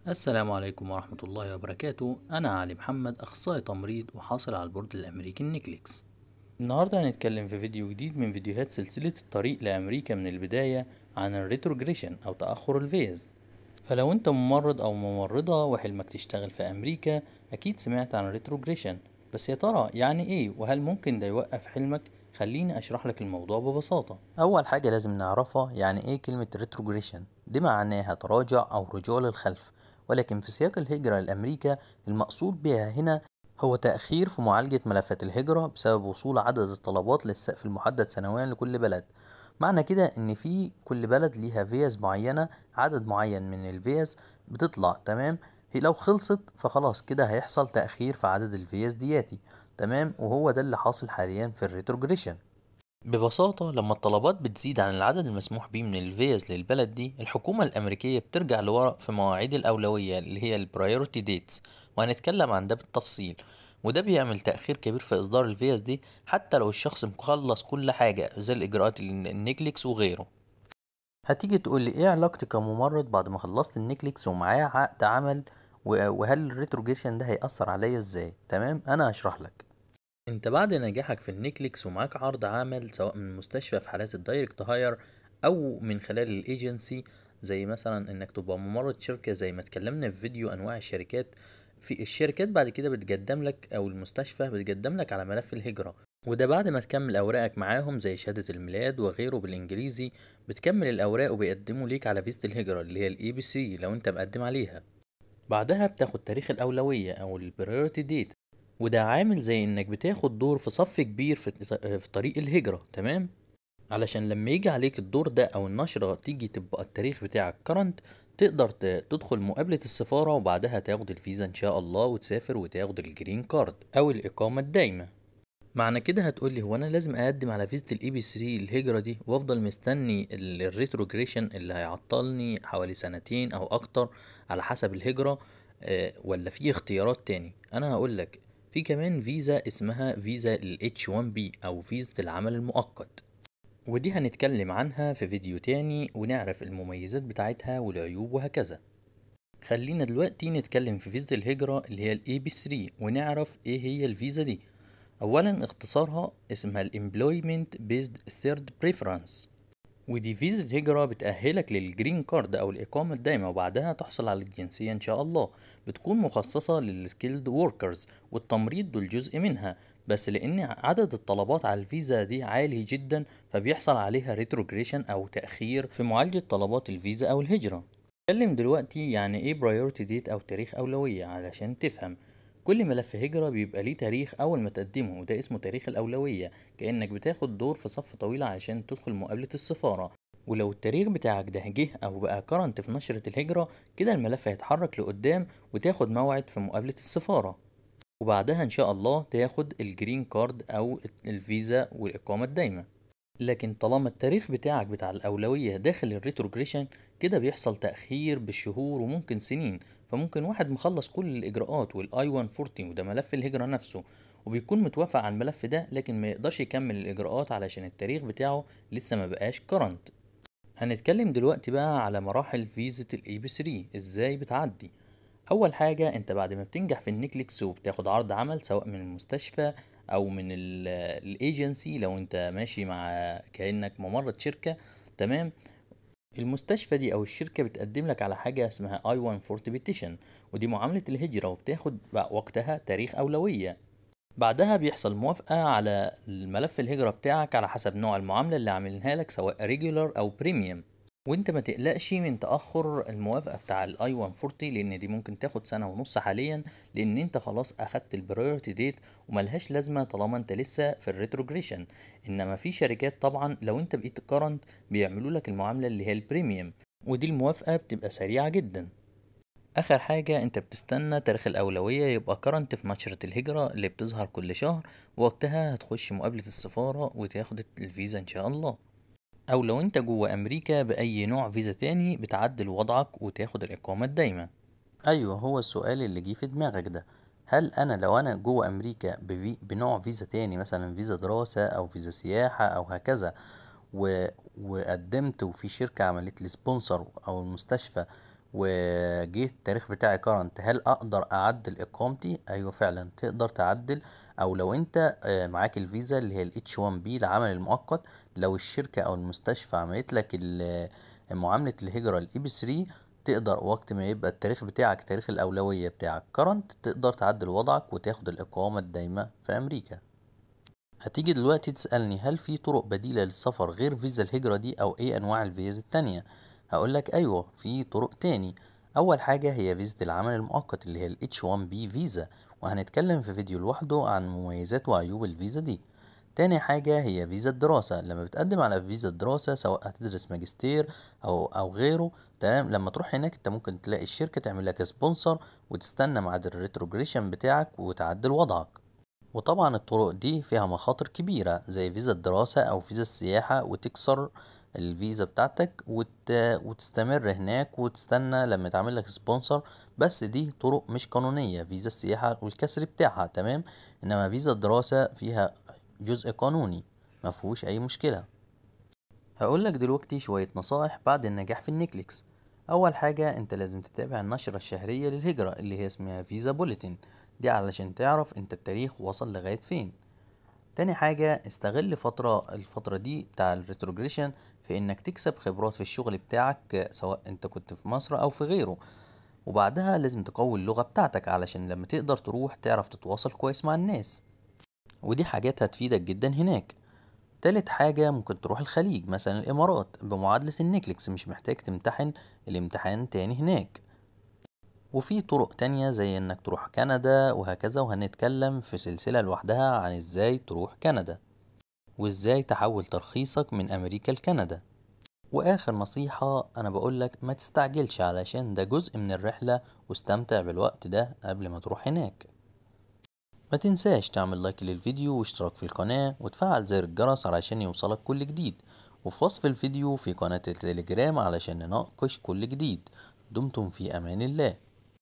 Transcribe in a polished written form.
السلام عليكم ورحمة الله وبركاته. أنا علي محمد، أخصائي تمريض وحاصل على البورد الأمريكي النيكليكس. النهاردة هنتكلم في فيديو جديد من فيديوهات سلسلة الطريق لأمريكا من البداية عن الريتروجريشن أو تأخر الفيز. فلو أنت ممرض أو ممرضة وحلمك تشتغل في أمريكا، أكيد سمعت عن الريتروجريشن. بس يا ترى يعني إيه وهل ممكن ده يوقف حلمك؟ خليني أشرح لك الموضوع ببساطة. أول حاجة لازم نعرفها يعني إيه كلمة ريتروجريشن. دي معناها تراجع أو رجوع للخلف، ولكن في سياق الهجرة لأمريكا المقصود بها هنا هو تأخير في معالجة ملفات الهجرة بسبب وصول عدد الطلبات للسقف المحدد سنويا لكل بلد. معنى كده إن في كل بلد ليها فيز معينة، عدد معين من الفيز بتطلع. تمام، هي لو خلصت فخلاص كده هيحصل تأخير في عدد الفيز دياتي. تمام، وهو ده اللي حاصل حاليا في الريتروجريشن. ببساطة لما الطلبات بتزيد عن العدد المسموح بيه من الفيز للبلد دي، الحكومة الأمريكية بترجع لورا في مواعيد الأولوية اللي هي البرايورتي ديتس، وهنتكلم عن ده بالتفصيل. وده بيعمل تأخير كبير في إصدار الفيز دي حتى لو الشخص مخلص كل حاجة زي الإجراءات النيكليكس وغيره. هتيجي تقول لي إيه علاقتي كممرض بعد ما خلصت النيكليكس ومعايا عقد عمل، وهل الريتروجيشن ده هيأثر عليا إزاي؟ تمام، أنا هشرح لك. انت بعد نجاحك في النيكليكس ومعاك عرض عمل سواء من مستشفى في حالات الدايركت هاير او من خلال الايجنسي، زي مثلا انك تبقى ممرض شركة زي ما اتكلمنا في فيديو انواع الشركات. في الشركات بعد كده بتقدم لك او المستشفى بتقدم لك على ملف الهجرة، وده بعد ما تكمل اوراقك معاهم زي شهادة الميلاد وغيره بالانجليزي. بتكمل الاوراق وبيقدموا ليك على فيزة الهجرة اللي هي الاي بي سي لو انت مقدم عليها. بعدها بتاخد تاريخ الأولوية أو البريورتي ديت، وده عامل زي إنك بتاخد دور في صف كبير في طريق الهجرة. تمام، علشان لما يجي عليك الدور ده أو النشرة تيجي تبقى التاريخ بتاعك كرنت، تقدر تدخل مقابلة السفارة وبعدها تاخد الفيزا إن شاء الله وتسافر وتاخد الجرين كارد أو الإقامة الدايمة. معنى كده هتقولي هو انا لازم اقدم على فيزة الاي بي 3 الهجرة دي وافضل مستني الريتروجريشن اللي هيعطلني حوالي سنتين او اكتر على حسب الهجرة؟ ولا في اختيارات تاني؟ انا هقولك في كمان فيزا اسمها فيزا ال H1B او فيزا العمل المؤقت، ودي هنتكلم عنها في فيديو تاني ونعرف المميزات بتاعتها والعيوب وهكذا. خلينا دلوقتي نتكلم في فيزا الهجرة اللي هي الاي بي 3 ونعرف ايه هي الفيزا دي. اولا اختصارها اسمها الامبلويمنت بيزد ثيرد بريفرنس، ودي فيزا هجرة بتأهلك للجرين كارد او الاقامة الدائمة وبعدها تحصل على الجنسية ان شاء الله. بتكون مخصصة للسكيلد ووركرز، والتمريض دول جزء منها، بس لان عدد الطلبات على الفيزا دي عالي جدا فبيحصل عليها ريتروجريشن او تأخير في معالجة طلبات الفيزا او الهجرة. نتكلم دلوقتي يعني ايه برايورتي ديت او تاريخ اولوية علشان تفهم. كل ملف هجرة بيبقى ليه تاريخ اول ما تقدمه وده اسمه تاريخ الاولوية، كأنك بتاخد دور في صف طويل عشان تدخل مقابلة السفارة. ولو التاريخ بتاعك ده جه او بقى كرنت في نشرة الهجرة، كده الملف هيتحرك لقدام وتاخد موعد في مقابلة السفارة، وبعدها ان شاء الله تاخد الجرين كارد او الفيزا والاقامة الدايمة. لكن طالما التاريخ بتاعك بتاع الأولوية داخل الريتروجريشن، كده بيحصل تأخير بالشهور وممكن سنين. فممكن واحد مخلص كل الإجراءات والآي 140 وده ملف الهجرة نفسه وبيكون متوافق على الملف ده، لكن ما يقدرش يكمل الإجراءات علشان التاريخ بتاعه لسه ما بقاش كرنت. هنتكلم دلوقتي بقى على مراحل فيزة الاي بي 3 ازاي بتعدي. اول حاجة انت بعد ما بتنجح في النيكليكس وبتاخد عرض عمل سواء من المستشفى او من الايجنسي لو انت ماشي مع كأنك ممرض شركة. تمام، المستشفى دي او الشركة بتقدم لك على حاجة اسمها اي 140 بيتيشن، ودي معاملة الهجرة وبتاخد بقى وقتها تاريخ اولوية. بعدها بيحصل موافقة على الملف الهجرة بتاعك على حسب نوع المعاملة اللي عاملينها لك سواء ريجولار أو بريميوم. وانت ما تقلقش من تأخر الموافقة بتاع الاي 140 لان دي ممكن تاخد سنة ونص حاليا، لان انت خلاص اخدت البرايورتي ديت وملهاش لازمة طالما انت لسه في الريتروجريشن. انما في شركات طبعا لو انت بقيت كارنت بيعملوا لك المعاملة اللي هي البريميوم، ودي الموافقة بتبقى سريعة جدا. اخر حاجة انت بتستنى تاريخ الاولوية يبقى كرنت في نشرة الهجرة اللي بتظهر كل شهر، ووقتها هتخش مقابلة السفارة وتاخد الفيزا ان شاء الله. او لو انت جوه امريكا باي نوع فيزا تاني بتعدل وضعك وتاخد الاقامة الدايمة. ايوه، هو السؤال اللي جه في دماغك ده، هل انا لو انا جوه امريكا بنوع فيزا تاني مثلا فيزا دراسة او فيزا سياحة او هكذا، و... وقدمت وفي شركة عملت لي سبونسر او المستشفى وجه التاريخ بتاعي كرنت، هل اقدر اعدل اقامتي؟ ايوه فعلا تقدر تعدل. او لو انت معاك الفيزا اللي هي الاتش 1 بي العمل المؤقت، لو الشركة او المستشفى عملت لك معاملة الهجرة الاي بي 3، تقدر وقت ما يبقى التاريخ بتاعك تاريخ الأولوية بتاعك كرنت، تقدر تعدل وضعك وتاخد الإقامة الدايمة في أمريكا. هتيجي دلوقتي تسألني هل في طرق بديلة للسفر غير فيزا الهجرة دي أو إيه أنواع الفيز التانية؟ هقولك أيوة في طرق تاني. أول حاجة هي فيزا العمل المؤقت اللي هي ال H1B فيزا، وهنتكلم في فيديو لوحده عن مميزات وعيوب الفيزا دي. تاني حاجة هي فيزا الدراسة، لما بتقدم على فيزا الدراسة سواء هتدرس ماجستير أو غيره، تمام، لما تروح هناك انت ممكن تلاقي الشركة تعمل لك سبونسر وتستنى ميعاد الريتروجريشن بتاعك وتعدل وضعك. وطبعا الطرق دي فيها مخاطر كبيرة زي فيزا الدراسة أو فيزا السياحة، وتكسر الفيزا بتاعتك وتستمر هناك وتستنى لما تعمل لك سبونسر. بس دي طرق مش قانونية، فيزا السياحة والكسر بتاعها تمام، إنما فيزا الدراسة فيها جزء قانوني مفهوش أي مشكلة. هقولك دلوقتي شوية نصائح بعد النجاح في النكليكس. أول حاجة أنت لازم تتابع النشرة الشهرية للهجرة اللي هي اسمها فيزا بوليتين، دي علشان تعرف أنت التاريخ وصل لغاية فين. تاني حاجة استغل الفترة دي بتاع الريتروجريشن في إنك تكسب خبرات في الشغل بتاعك سواء أنت كنت في مصر أو في غيره. وبعدها لازم تقوي اللغة بتاعتك علشان لما تقدر تروح تعرف تتواصل كويس مع الناس، ودي حاجات هتفيدك جدا هناك. تالت حاجة ممكن تروح الخليج مثلا الإمارات بمعادلة النكلكس، مش محتاج تمتحن الامتحان تاني هناك. وفي طرق تانية زي إنك تروح كندا وهكذا، وهنتكلم في سلسلة لوحدها عن إزاي تروح كندا وإزاي تحول ترخيصك من أمريكا لكندا. وآخر نصيحة أنا بقولك ما تستعجلش علشان ده جزء من الرحلة، واستمتع بالوقت ده قبل ما تروح هناك. ما تنساش تعمل لايك للفيديو واشتراك في القناة وتفعل زر الجرس علشان يوصلك كل جديد، وفي وصف الفيديو في قناة التليجرام علشان نناقش كل جديد. دمتم في أمان الله.